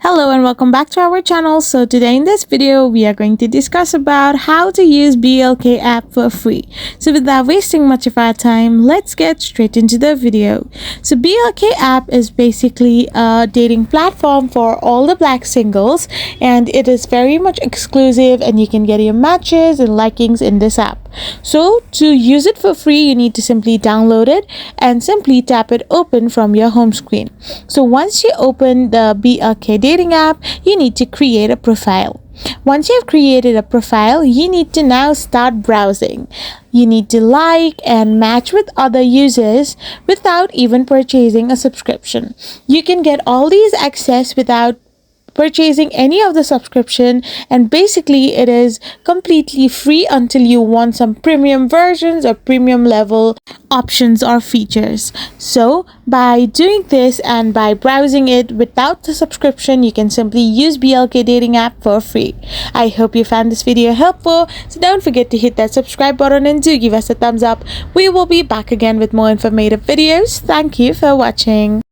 Hello and welcome back to our channel. So today in this video we are going to discuss about how to use BLK app for free. So without wasting much of our time, let's get straight into the video. So BLK app is basically a dating platform for all the black singles, and it is very much exclusive and you can get your matches and likings in this app. So to use it for free, you need to simply download it and simply tap it open from your home screen. So once you open the BLK dating app, you need to create a profile. Once you've created a profile, you need to now start browsing. You need to like and match with other users without even purchasing a subscription. You can get all these access without purchasing any of the subscription, and basically it is completely free until you want some premium versions or premium level options or features. So by doing this and by browsing it without the subscription, you can simply use BLK dating app for free. I hope you found this video helpful, so don't forget to hit that subscribe button and do give us a thumbs up. We will be back again with more informative videos. Thank you for watching.